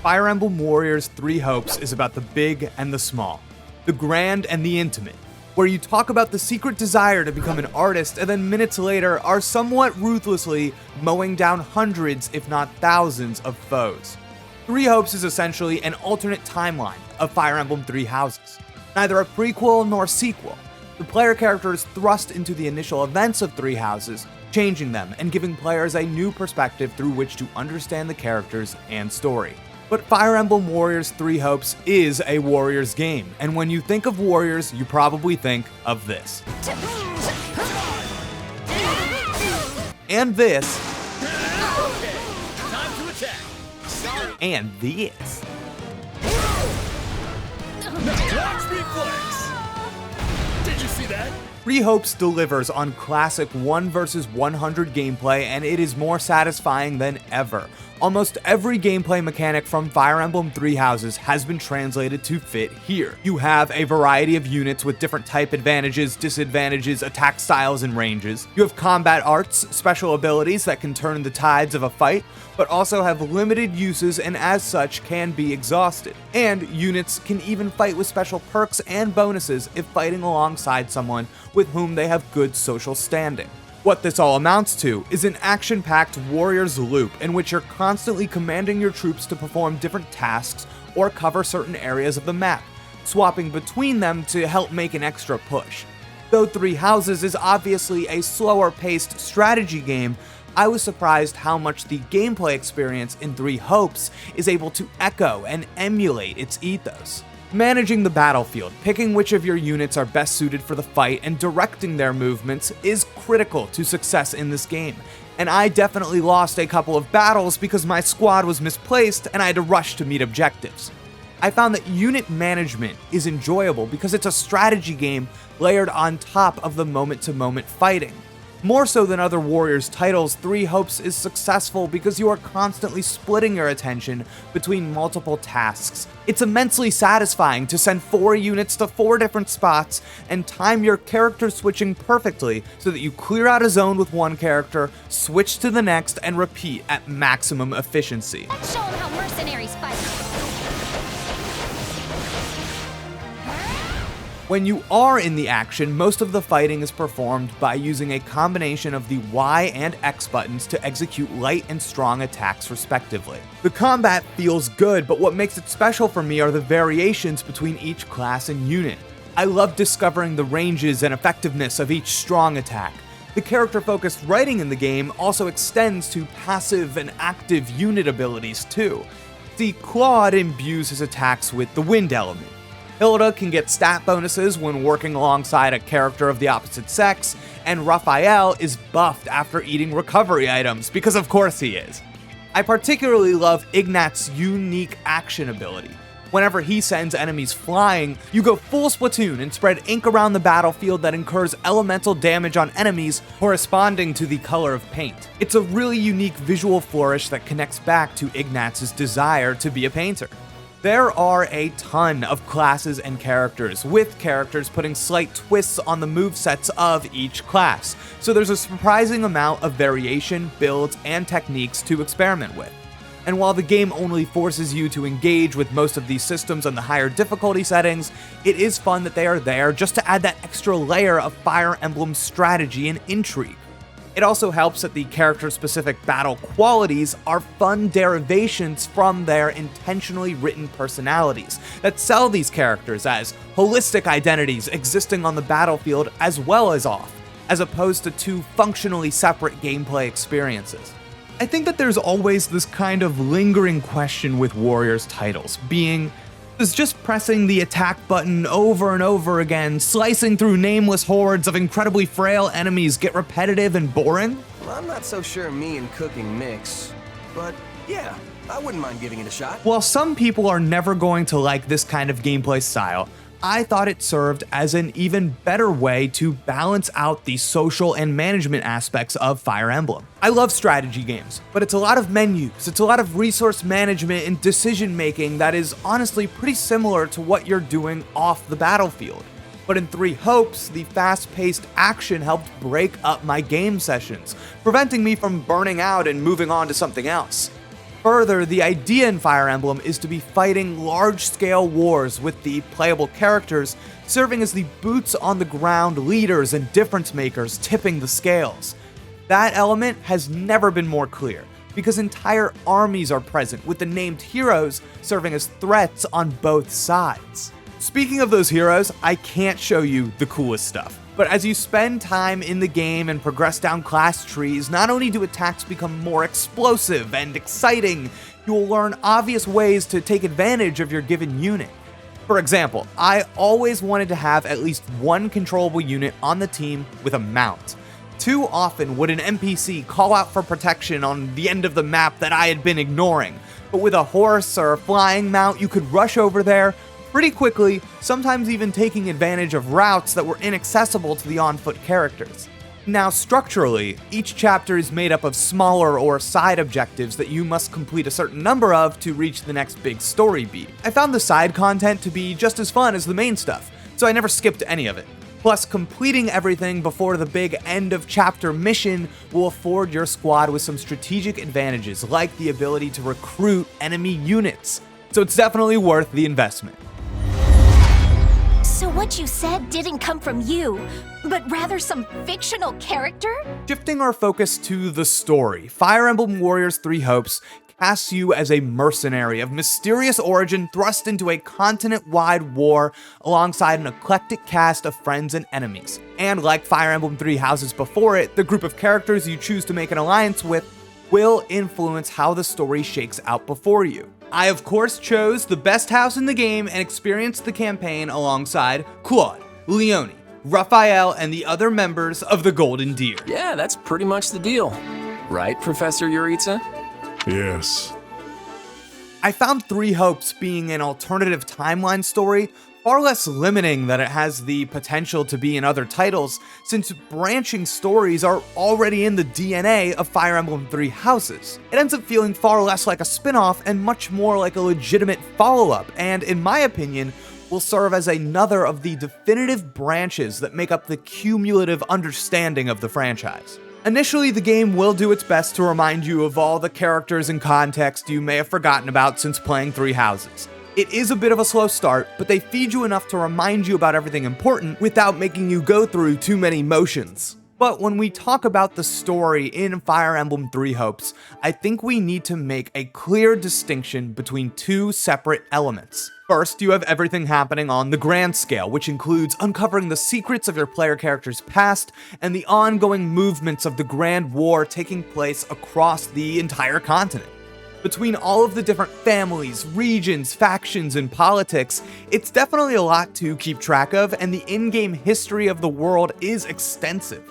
Fire Emblem Warriors 3 Hopes is about the big and the small, the grand and the intimate, where you talk about the secret desire to become an artist and then minutes later are somewhat ruthlessly mowing down hundreds if not thousands of foes. 3 Hopes is essentially an alternate timeline of Fire Emblem 3 Houses. Neither a prequel nor sequel. The player character is thrust into the initial events of 3 Houses, changing them and giving players a new perspective through which to understand the characters and story. But Fire Emblem Warriors 3 Hopes is a Warriors game, and when you think of Warriors, you probably think of this. And this. Time to attack. And this. Watch reflex. Did you see that? 3 Hopes delivers on classic 1 vs 100 gameplay, and it is more satisfying than ever. Almost every gameplay mechanic from Fire Emblem 3 Houses has been translated to fit here. You have a variety of units with different type advantages, disadvantages, attack styles, and ranges. You have combat arts, special abilities that can turn the tides of a fight, but also have limited uses and as such can be exhausted. And units can even fight with special perks and bonuses if fighting alongside someone with whom they have good social standing. What this all amounts to is an action-packed Warriors loop in which you're constantly commanding your troops to perform different tasks or cover certain areas of the map, swapping between them to help make an extra push. Though 3 Houses is obviously a slower-paced strategy game, I was surprised how much the gameplay experience in 3 Hopes is able to echo and emulate its ethos. Managing the battlefield, picking which of your units are best suited for the fight, and directing their movements is critical to success in this game, and I definitely lost a couple of battles because my squad was misplaced and I had to rush to meet objectives. I found that unit management is enjoyable because it's a strategy game layered on top of the moment-to-moment fighting. More so than other Warriors titles, 3 Hopes is successful because you are constantly splitting your attention between multiple tasks. It's immensely satisfying to send 4 units to 4 different spots and time your character switching perfectly so that you clear out a zone with one character, switch to the next, and repeat at maximum efficiency. Let's show 'em how mercenaries fight. When you are in the action, most of the fighting is performed by using a combination of the Y and X buttons to execute light and strong attacks respectively. The combat feels good, but what makes it special for me are the variations between each class and unit. I love discovering the ranges and effectiveness of each strong attack. The character-focused writing in the game also extends to passive and active unit abilities too. See, Claude imbues his attacks with the wind element. Hilda can get stat bonuses when working alongside a character of the opposite sex, and Raphael is buffed after eating recovery items, because of course he is. I particularly love Ignat's unique action ability. Whenever he sends enemies flying, you go full Splatoon and spread ink around the battlefield that incurs elemental damage on enemies corresponding to the color of paint. It's a really unique visual flourish that connects back to Ignat's desire to be a painter. There are a ton of classes and characters, with characters putting slight twists on the movesets of each class, so there's a surprising amount of variation, builds, and techniques to experiment with. And while the game only forces you to engage with most of these systems on the higher difficulty settings, it is fun that they are there just to add that extra layer of Fire Emblem strategy and intrigue. It also helps that the character-specific battle qualities are fun derivations from their intentionally written personalities that sell these characters as holistic identities existing on the battlefield as well as off, as opposed to 2 functionally separate gameplay experiences. I think that there's always this kind of lingering question with Warriors titles, being, does just pressing the attack button over and over again, slicing through nameless hordes of incredibly frail enemies, get repetitive and boring? Well, I'm not so sure me and cooking mix, but yeah, I wouldn't mind giving it a shot. While some people are never going to like this kind of gameplay style, I thought it served as an even better way to balance out the social and management aspects of Fire Emblem. I love strategy games, but it's a lot of menus, it's a lot of resource management and decision making that is honestly pretty similar to what you're doing off the battlefield. But in 3 Hopes, the fast-paced action helped break up my game sessions, preventing me from burning out and moving on to something else. Further, the idea in Fire Emblem is to be fighting large-scale wars with the playable characters serving as the boots-on-the-ground leaders and difference-makers tipping the scales. That element has never been more clear, because entire armies are present, with the named heroes serving as threats on both sides. Speaking of those heroes, I can't show you the coolest stuff. But as you spend time in the game and progress down class trees, not only do attacks become more explosive and exciting, you will learn obvious ways to take advantage of your given unit. For example, I always wanted to have at least one controllable unit on the team with a mount. Too often would an NPC call out for protection on the end of the map that I had been ignoring, but with a horse or a flying mount you could rush over there pretty quickly, sometimes even taking advantage of routes that were inaccessible to the on-foot characters. Now, structurally, each chapter is made up of smaller or side objectives that you must complete a certain number of to reach the next big story beat. I found the side content to be just as fun as the main stuff, so I never skipped any of it. Plus, completing everything before the big end of chapter mission will afford your squad with some strategic advantages, like the ability to recruit enemy units. So it's definitely worth the investment. So what you said didn't come from you, but rather some fictional character? Shifting our focus to the story, Fire Emblem Warriors 3 Hopes casts you as a mercenary of mysterious origin thrust into a continent-wide war alongside an eclectic cast of friends and enemies. And like Fire Emblem 3 Houses before it, the group of characters you choose to make an alliance with will influence how the story shakes out before you. I, of course, chose the best house in the game and experienced the campaign alongside Claude, Leone, Raphael, and the other members of the Golden Deer. Yeah, that's pretty much the deal. Right, Professor Yuritsa? Yes. I found 3 Hopes being an alternative timeline story far less limiting than it has the potential to be in other titles, since branching stories are already in the DNA of Fire Emblem 3 Houses. It ends up feeling far less like a spin-off and much more like a legitimate follow-up, and in my opinion, will serve as another of the definitive branches that make up the cumulative understanding of the franchise. Initially, the game will do its best to remind you of all the characters and context you may have forgotten about since playing 3 Houses. It is a bit of a slow start, but they feed you enough to remind you about everything important without making you go through too many motions. But when we talk about the story in Fire Emblem 3 Hopes, I think we need to make a clear distinction between 2 separate elements. First, you have everything happening on the grand scale, which includes uncovering the secrets of your player character's past and the ongoing movements of the Grand War taking place across the entire continent. Between all of the different families, regions, factions, and politics, it's definitely a lot to keep track of, and the in-game history of the world is extensive.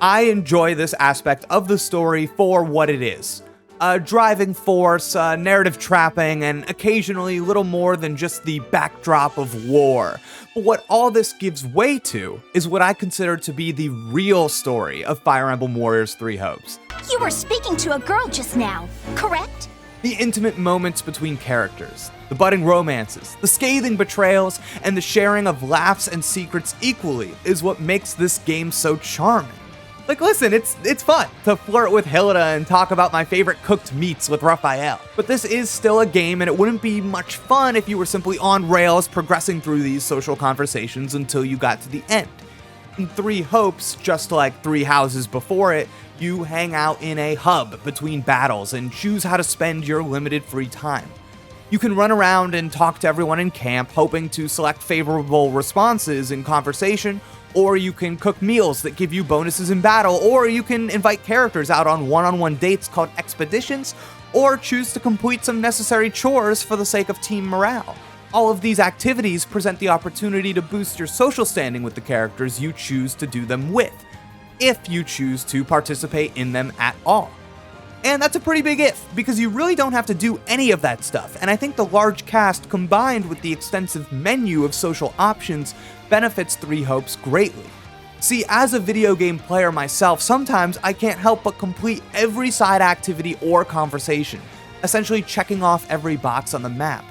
I enjoy this aspect of the story for what it is. A driving force, narrative trapping, and occasionally little more than just the backdrop of war. But what all this gives way to is what I consider to be the real story of Fire Emblem Warriors 3 Hopes. You were speaking to a girl just now, correct? The intimate moments between characters, the budding romances, the scathing betrayals, and the sharing of laughs and secrets equally is what makes this game so charming. Like, listen, it's fun to flirt with Hilda and talk about my favorite cooked meats with Raphael. But this is still a game, and it wouldn't be much fun if you were simply on rails progressing through these social conversations until you got to the end. In 3 Hopes, just like 3 Houses before it, you hang out in a hub between battles and choose how to spend your limited free time. You can run around and talk to everyone in camp, hoping to select favorable responses in conversation, or you can cook meals that give you bonuses in battle, or you can invite characters out on one-on-one dates called expeditions, or choose to complete some necessary chores for the sake of team morale. All of these activities present the opportunity to boost your social standing with the characters you choose to do them with, if you choose to participate in them at all. And that's a pretty big if, because you really don't have to do any of that stuff, and I think the large cast combined with the extensive menu of social options benefits 3 Hopes greatly. See, as a video game player myself, sometimes I can't help but complete every side activity or conversation, essentially checking off every box on the map.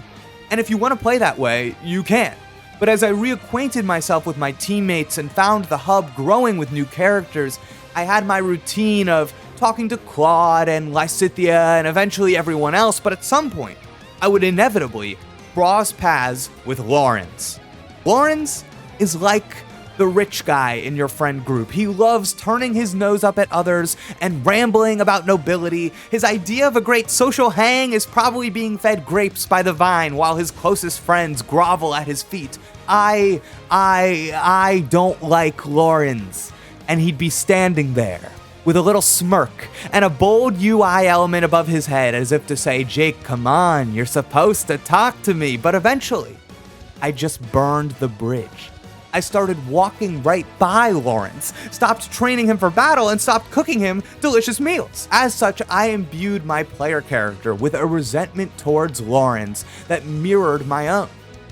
And if you want to play that way, you can. But as I reacquainted myself with my teammates and found the hub growing with new characters, I had my routine of talking to Claude and Lysithea and eventually everyone else, but at some point, I would inevitably cross paths with Lorenz. Lorenz is like the rich guy in your friend group. He loves turning his nose up at others and rambling about nobility. His idea of a great social hang is probably being fed grapes by the vine while his closest friends grovel at his feet. I don't like Lorenz. And he'd be standing there with a little smirk and a bold UI element above his head as if to say, Jake, come on, you're supposed to talk to me. But eventually, I just burned the bridge. I started walking right by Lorenz, stopped training him for battle, and stopped cooking him delicious meals. As such, I imbued my player character with a resentment towards Lorenz that mirrored my own.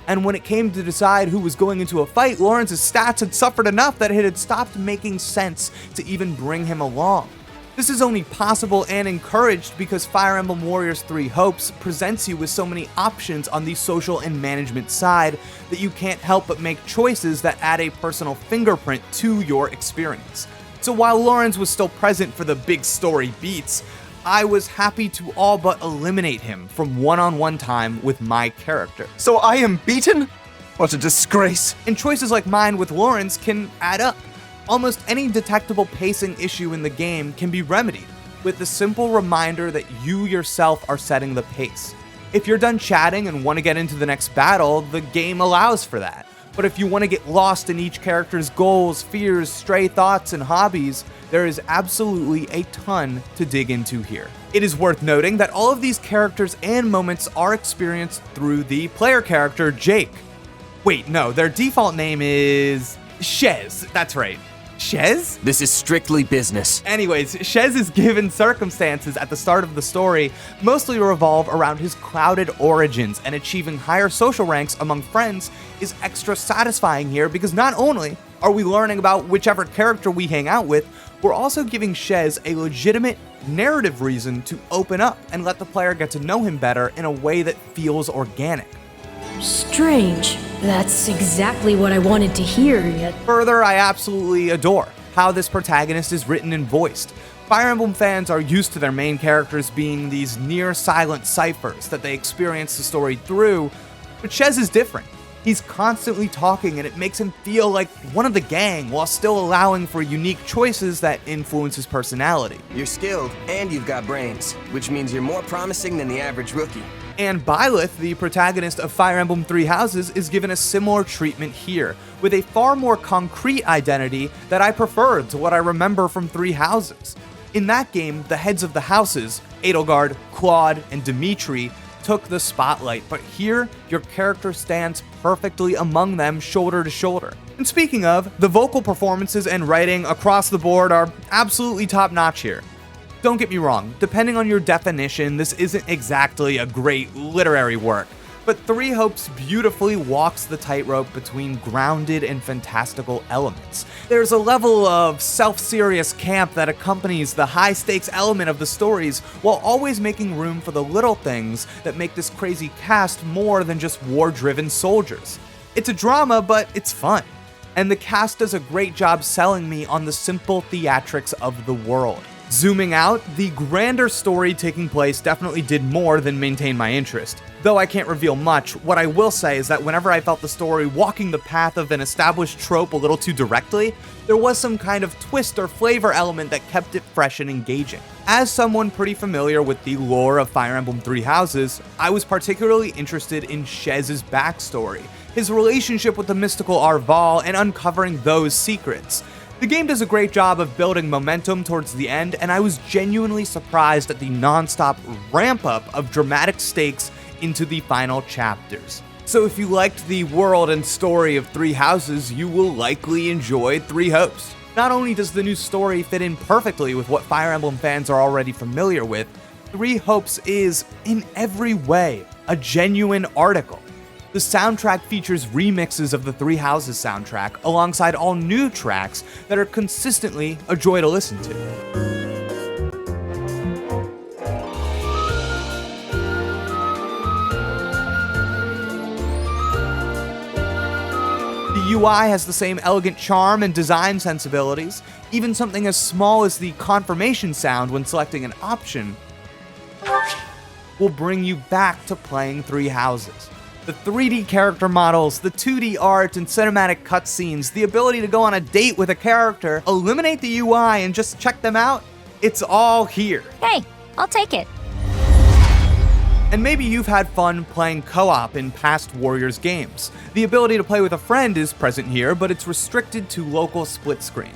And when it came to decide who was going into a fight, Lorenz's stats had suffered enough that it had stopped making sense to even bring him along. This is only possible and encouraged because Fire Emblem Warriors 3 Hopes presents you with so many options on the social and management side that you can't help but make choices that add a personal fingerprint to your experience. So while Lorenz was still present for the big story beats, I was happy to all but eliminate him from one-on-one time with my character. So I am beaten? What a disgrace. And choices like mine with Lorenz can add up. Almost any detectable pacing issue in the game can be remedied with the simple reminder that you yourself are setting the pace. If you're done chatting and want to get into the next battle, the game allows for that. But if you want to get lost in each character's goals, fears, stray thoughts, and hobbies, there is absolutely a ton to dig into here. It is worth noting that all of these characters and moments are experienced through the player character, Jake. Wait, no, their default name is Shez, that's right. Shez? This is strictly business. Anyways, Shez's given circumstances at the start of the story mostly revolve around his clouded origins, and achieving higher social ranks among friends is extra satisfying here because not only are we learning about whichever character we hang out with, we're also giving Shez a legitimate narrative reason to open up and let the player get to know him better in a way that feels organic. Strange. That's exactly what I wanted to hear, yet. Further, I absolutely adore how this protagonist is written and voiced. Fire Emblem fans are used to their main characters being these near-silent ciphers that they experience the story through, but Shez is different. He's constantly talking and it makes him feel like one of the gang while still allowing for unique choices that influence his personality. You're skilled and you've got brains, which means you're more promising than the average rookie. And Byleth, the protagonist of Fire Emblem Three Houses, is given a similar treatment here, with a far more concrete identity that I preferred to what I remember from Three Houses. In that game, the heads of the houses, Edelgard, Claude, and Dimitri, took the spotlight, but here, your character stands perfectly among them shoulder to shoulder. And speaking of, the vocal performances and writing across the board are absolutely top-notch here. Don't get me wrong, depending on your definition, this isn't exactly a great literary work, but Three Hopes beautifully walks the tightrope between grounded and fantastical elements. There's a level of self-serious camp that accompanies the high-stakes element of the stories, while always making room for the little things that make this crazy cast more than just war-driven soldiers. It's a drama, but it's fun. And the cast does a great job selling me on the simple theatrics of the world. Zooming out, the grander story taking place definitely did more than maintain my interest. Though I can't reveal much, what I will say is that whenever I felt the story walking the path of an established trope a little too directly, there was some kind of twist or flavor element that kept it fresh and engaging. As someone pretty familiar with the lore of Fire Emblem Three Houses, I was particularly interested in Shez's backstory, his relationship with the mystical Arval, and uncovering those secrets. The game does a great job of building momentum towards the end, and I was genuinely surprised at the non-stop ramp-up of dramatic stakes into the final chapters. So if you liked the world and story of Three Houses, you will likely enjoy Three Hopes. Not only does the new story fit in perfectly with what Fire Emblem fans are already familiar with, Three Hopes is, in every way, a genuine article. The soundtrack features remixes of the Three Houses soundtrack alongside all new tracks that are consistently a joy to listen to. The The UI has the same elegant charm and design sensibilities. Even something as small as the confirmation sound when selecting an option will bring you back to playing Three Houses. The 3D character models, the 2D art and cinematic cutscenes, the ability to go on a date with a character, eliminate the UI and just check them out, it's all here. Hey, I'll take it. And maybe you've had fun playing co-op in past Warriors games. The ability to play with a friend is present here, but it's restricted to local split screen.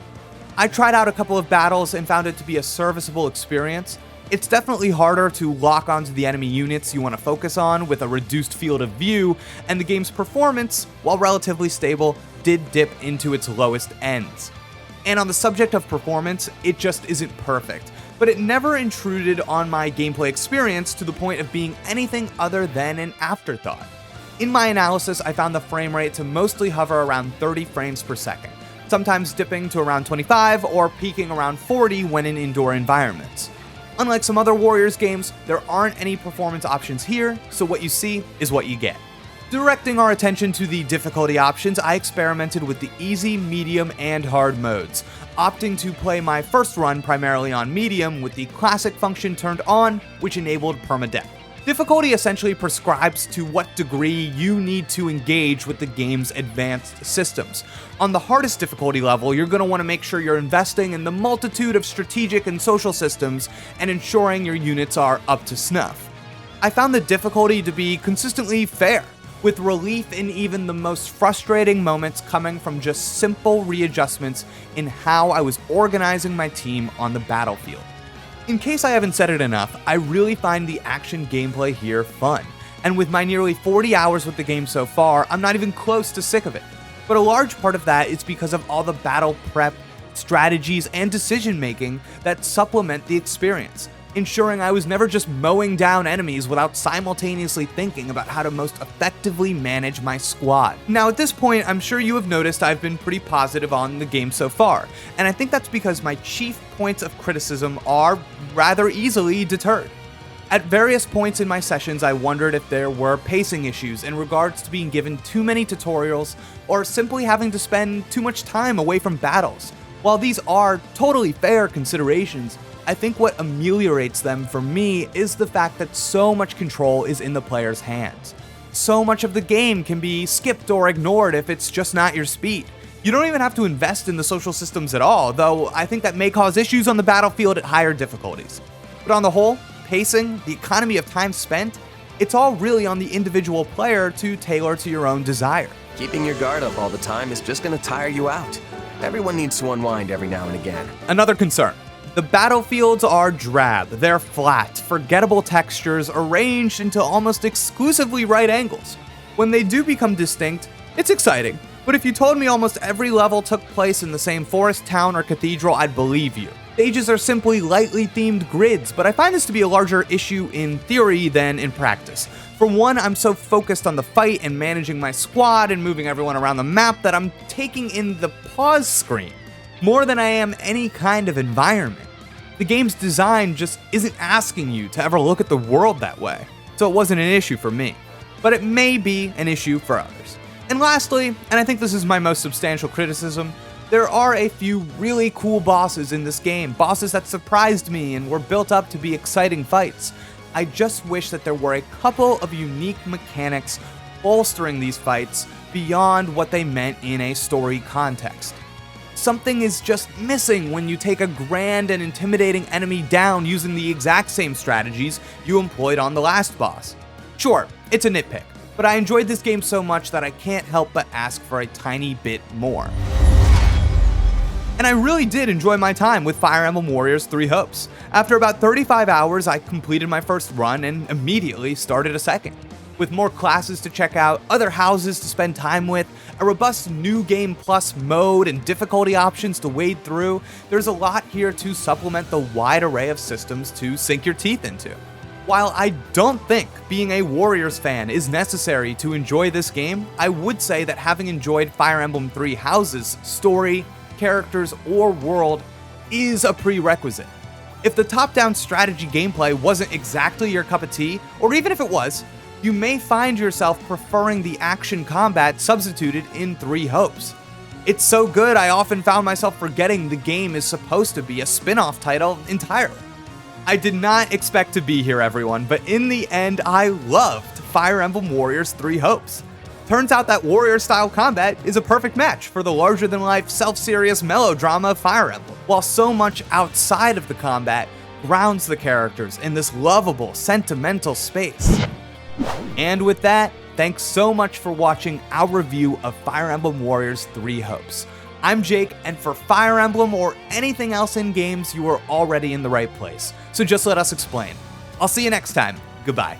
I tried out a couple of battles and found it to be a serviceable experience. It's definitely harder to lock onto the enemy units you want to focus on with a reduced field of view, and the game's performance, while relatively stable, did dip into its lowest ends. And on the subject of performance, it just isn't perfect, but it never intruded on my gameplay experience to the point of being anything other than an afterthought. In my analysis, I found the frame rate to mostly hover around 30 frames per second, sometimes dipping to around 25 or peaking around 40 when in indoor environments. Unlike some other Warriors games, there aren't any performance options here, so what you see is what you get. Directing our attention to the difficulty options, I experimented with the easy, medium, and hard modes, opting to play my first run primarily on medium with the classic function turned on, which enabled permadeath. Difficulty essentially prescribes to what degree you need to engage with the game's advanced systems. On the hardest difficulty level, you're going to want to make sure you're investing in the multitude of strategic and social systems and ensuring your units are up to snuff. I found the difficulty to be consistently fair, with relief in even the most frustrating moments coming from just simple readjustments in how I was organizing my team on the battlefield. In case I haven't said it enough, I really find the action gameplay here fun, and with my nearly 40 hours with the game so far, I'm not even close to sick of it. But a large part of that is because of all the battle prep, strategies, and decision making that supplement the experience, ensuring I was never just mowing down enemies without simultaneously thinking about how to most effectively manage my squad. Now at this point, I'm sure you have noticed I've been pretty positive on the game so far, and I think that's because my chief points of criticism are rather easily deterred. At various points in my sessions, I wondered if there were pacing issues in regards to being given too many tutorials or simply having to spend too much time away from battles. While these are totally fair considerations, I think what ameliorates them for me is the fact that so much control is in the player's hands. So much of the game can be skipped or ignored if it's just not your speed. You don't even have to invest in the social systems at all, though I think that may cause issues on the battlefield at higher difficulties. But on the whole, pacing, the economy of time spent, it's all really on the individual player to tailor to your own desire. Keeping your guard up all the time is just gonna tire you out. Everyone needs to unwind every now and again. Another concern. The battlefields are drab, they're flat, forgettable textures arranged into almost exclusively right angles. When they do become distinct, it's exciting, but if you told me almost every level took place in the same forest, town, or cathedral, I'd believe you. Stages are simply lightly themed grids, but I find this to be a larger issue in theory than in practice. For one, I'm so focused on the fight and managing my squad and moving everyone around the map that I'm taking in the pause screen more than I am any kind of environment. The game's design just isn't asking you to ever look at the world that way, so it wasn't an issue for me, but it may be an issue for others. And lastly, and I think this is my most substantial criticism, there are a few really cool bosses in this game, bosses that surprised me and were built up to be exciting fights. I just wish that there were a couple of unique mechanics bolstering these fights beyond what they meant in a story context. Something is just missing when you take a grand and intimidating enemy down using the exact same strategies you employed on the last boss. Sure, it's a nitpick, but I enjoyed this game so much that I can't help but ask for a tiny bit more. And I really did enjoy my time with Fire Emblem Warriors 3 Hopes. After about 35 hours, I completed my first run and immediately started a second. With more classes to check out, other houses to spend time with, a robust New Game Plus mode and difficulty options to wade through, there's a lot here to supplement the wide array of systems to sink your teeth into. While I don't think being a Warriors fan is necessary to enjoy this game, I would say that having enjoyed Fire Emblem 3 Houses' story, characters, or world is a prerequisite. If the top-down strategy gameplay wasn't exactly your cup of tea, or even if it was, you may find yourself preferring the action combat substituted in Three Hopes. It's so good, I often found myself forgetting the game is supposed to be a spin-off title entirely. I did not expect to be here, everyone, but in the end, I loved Fire Emblem Warriors 3 Hopes. Turns out that warrior-style combat is a perfect match for the larger-than-life, self-serious melodrama of Fire Emblem, while so much outside of the combat grounds the characters in this lovable, sentimental space. And with that, thanks so much for watching our review of Fire Emblem Warriors 3 Hopes. I'm Jake, and for Fire Emblem or anything else in games, you are already in the right place. So just let us explain. I'll see you next time. Goodbye.